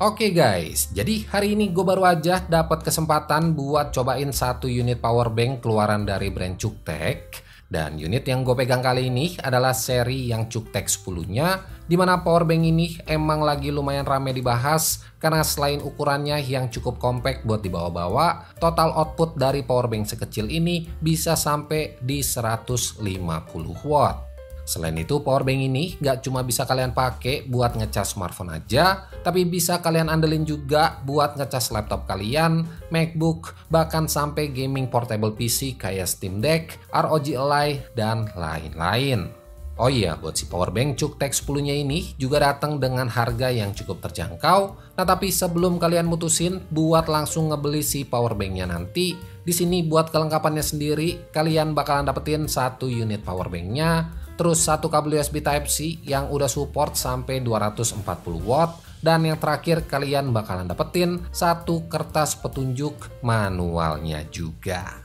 Oke guys, jadi hari ini gue baru aja dapat kesempatan buat cobain satu unit power bank keluaran dari brand Cuktek. Dan unit yang gue pegang kali ini adalah seri yang Cuktek 10-nya, dimana power bank ini emang lagi lumayan rame dibahas karena selain ukurannya yang cukup compact buat dibawa-bawa, total output dari power bank sekecil ini bisa sampai di 150 watt. Selain itu, powerbank ini nggak cuma bisa kalian pakai buat ngecas smartphone aja, tapi bisa kalian andelin juga buat ngecas laptop kalian, MacBook, bahkan sampai gaming portable PC kayak Steam Deck, ROG Ally, dan lain-lain. Oh iya, buat si powerbank Cuktek 10-nya ini juga datang dengan harga yang cukup terjangkau. Nah, tapi sebelum kalian mutusin buat langsung ngebeli si powerbanknya nanti, di sini buat kelengkapannya sendiri, kalian bakalan dapetin satu unit powerbanknya, terus satu kabel USB Type-C yang udah support sampai 240 watt, dan yang terakhir kalian bakalan dapetin satu kertas petunjuk manualnya juga.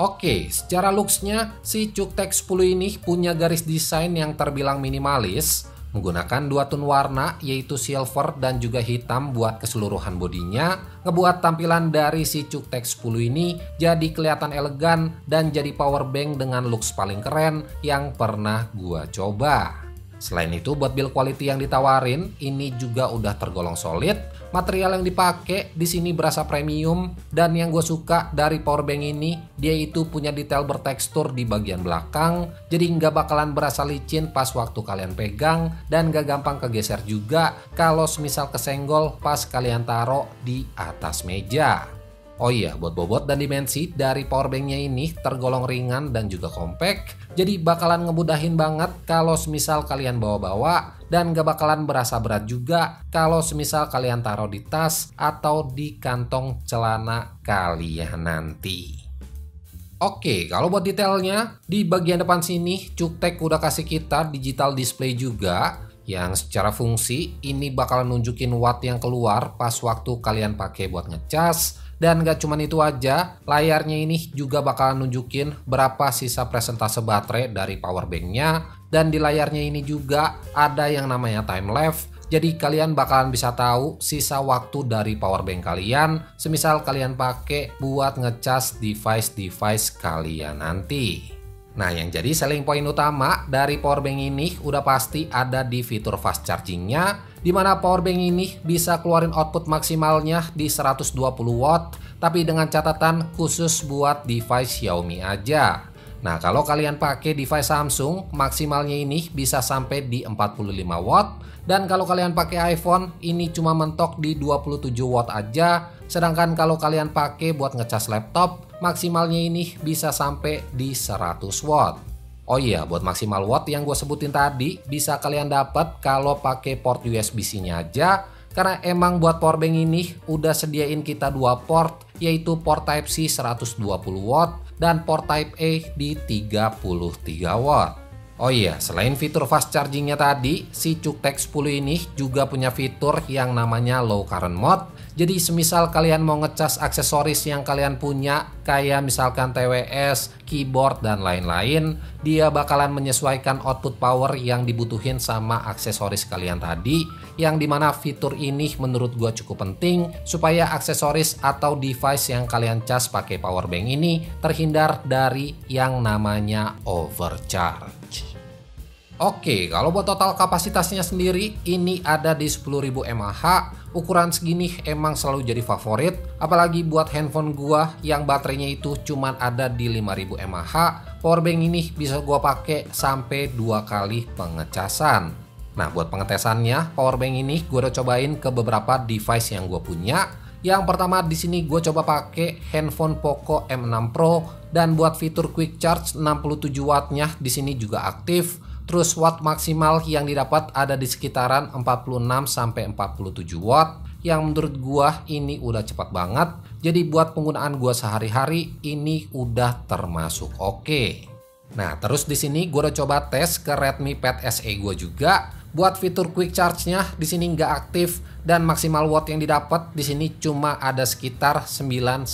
Oke, secara looks-nya si Cuktek 10 ini punya garis desain yang terbilang minimalis, menggunakan dua tone warna yaitu silver dan juga hitam buat keseluruhan bodinya, ngebuat tampilan dari si Cuktek 10 ini jadi kelihatan elegan dan jadi power bank dengan looks paling keren yang pernah gua coba. Selain itu, buat build quality yang ditawarin ini juga udah tergolong solid. Material yang dipakai di sini berasa premium, dan yang gue suka dari powerbank ini, dia itu punya detail bertekstur di bagian belakang, jadi nggak bakalan berasa licin pas waktu kalian pegang, dan nggak gampang kegeser juga kalau semisal kesenggol pas kalian taruh di atas meja. Oh iya, buat bobot dan dimensi dari powerbanknya ini tergolong ringan dan juga compact, jadi bakalan ngemudahin banget kalau semisal kalian bawa-bawa, dan gak bakalan berasa berat juga kalau semisal kalian taruh di tas atau di kantong celana kalian nanti. Oke, kalau buat detailnya, di bagian depan sini Cuktek udah kasih kita digital display juga, yang secara fungsi ini bakalan nunjukin watt yang keluar pas waktu kalian pakai buat ngecas. Dan gak cuman itu aja, layarnya ini juga bakalan nunjukin berapa sisa presentase baterai dari powerbanknya. Dan di layarnya ini juga ada yang namanya time lapse. Jadi kalian bakalan bisa tahu sisa waktu dari powerbank kalian, semisal kalian pakai buat ngecas device-device kalian nanti. Nah, yang jadi selling point utama dari powerbank ini udah pasti ada di fitur fast chargingnya, di mana powerbank ini bisa keluarin output maksimalnya di 120 watt, tapi dengan catatan khusus buat device Xiaomi aja. Nah, kalau kalian pakai device Samsung, maksimalnya ini bisa sampai di 45 watt, dan kalau kalian pakai iPhone, ini cuma mentok di 27 watt aja, sedangkan kalau kalian pakai buat ngecas laptop, maksimalnya ini bisa sampai di 100 watt. Oh iya, buat maksimal watt yang gue sebutin tadi bisa kalian dapat kalau pakai port USB-C-nya aja, karena emang buat powerbank ini udah sediain kita dua port, yaitu port Type-C 120 watt dan port Type-A di 33 watt. Oh iya, selain fitur fast chargingnya tadi, si Cuktek 10 ini juga punya fitur yang namanya low current mode. Jadi semisal kalian mau ngecas aksesoris yang kalian punya, kayak misalkan TWS, keyboard, dan lain-lain, dia bakalan menyesuaikan output power yang dibutuhin sama aksesoris kalian tadi, yang dimana fitur ini menurut gua cukup penting supaya aksesoris atau device yang kalian cas pakai powerbank ini terhindar dari yang namanya overcharge. Oke, kalau buat total kapasitasnya sendiri, ini ada di 10.000 mAh. Ukuran segini emang selalu jadi favorit, apalagi buat handphone gua yang baterainya itu cuman ada di 5.000 mAh. Powerbank ini bisa gua pakai sampai 2 kali pengecasan. Nah, buat pengetesannya, powerbank ini gua udah cobain ke beberapa device yang gua punya. Yang pertama di sini gue coba pakai handphone Poco M6 Pro, dan buat fitur quick charge 67 wattnya di sini juga aktif. Terus watt maksimal yang didapat ada di sekitaran 46-47 watt, yang menurut gua ini udah cepat banget. Jadi buat penggunaan gua sehari-hari ini udah termasuk oke. Nah, terus di sini gua udah coba tes ke Redmi Pad SE gua juga. Buat fitur quick charge-nya di sini nggak aktif, dan maksimal watt yang didapat di sini cuma ada sekitar 9-10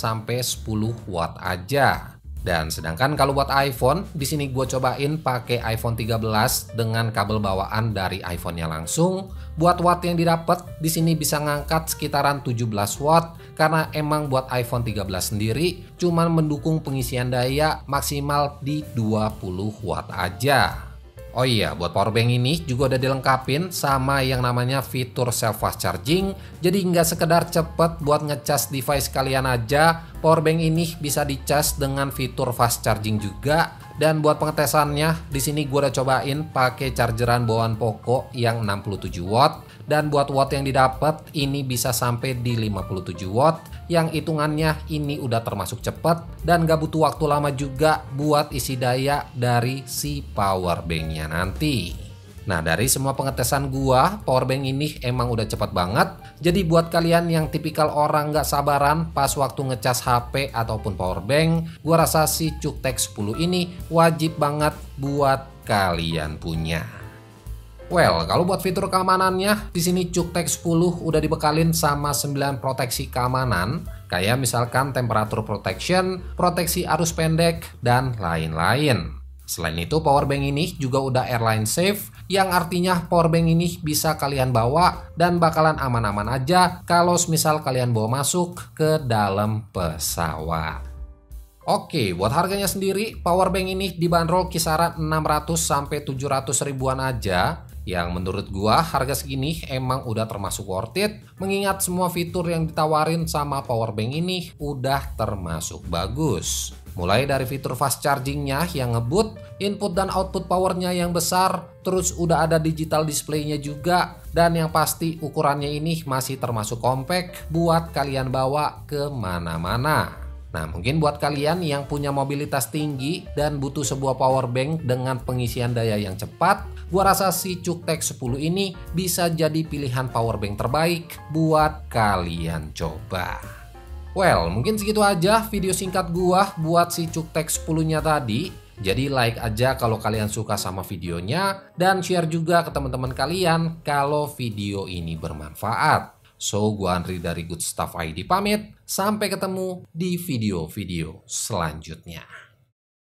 watt aja. Dan sedangkan kalau buat iPhone, di sini gue cobain pakai iPhone 13 dengan kabel bawaan dari iPhone-nya langsung. Buat watt yang didapat, di sini bisa ngangkat sekitaran 17 watt karena emang buat iPhone 13 sendiri cuman mendukung pengisian daya maksimal di 20 watt aja. Oh iya, buat powerbank ini juga udah dilengkapin sama yang namanya fitur self fast charging. Jadi nggak sekedar cepet buat ngecas device kalian aja, powerbank ini bisa dicas dengan fitur fast charging juga. Dan buat pengetesannya, di sini gue udah cobain pakai chargeran bawaan Poco yang 67 watt. Dan buat watt yang didapat ini bisa sampai di 57 watt. Yang hitungannya ini udah termasuk cepat dan gak butuh waktu lama juga buat isi daya dari si powerbanknya nanti. Nah, dari semua pengetesan gua, powerbank ini emang udah cepet banget. Jadi buat kalian yang tipikal orang gak sabaran pas waktu ngecas HP ataupun powerbank, gua rasa si Cuktek 10 ini wajib banget buat kalian punya. Well, kalau buat fitur keamanannya, di sini Cuktek 10 udah dibekalin sama 9 proteksi keamanan, kayak misalkan temperature protection, proteksi arus pendek, dan lain-lain. Selain itu, powerbank ini juga udah airline safe, yang artinya powerbank ini bisa kalian bawa dan bakalan aman-aman aja kalau misal kalian bawa masuk ke dalam pesawat. Oke, buat harganya sendiri, powerbank ini dibanderol kisaran 600 sampai 700 ribuan aja. Yang menurut gua harga segini emang udah termasuk worth it, mengingat semua fitur yang ditawarin sama powerbank ini udah termasuk bagus. Mulai dari fitur fast chargingnya yang ngebut, input dan output powernya yang besar, terus udah ada digital displaynya juga, dan yang pasti ukurannya ini masih termasuk compact buat kalian bawa kemana-mana. Nah, mungkin buat kalian yang punya mobilitas tinggi dan butuh sebuah power bank dengan pengisian daya yang cepat, gua rasa si Cuktek 10 ini bisa jadi pilihan power bank terbaik buat kalian coba. Well, mungkin segitu aja video singkat gua buat si Cuktek 10-nya tadi. Jadi like aja kalau kalian suka sama videonya dan share juga ke teman-teman kalian kalau video ini bermanfaat. So, gua Andri dari Good Stuff ID pamit. Sampai ketemu di video-video selanjutnya.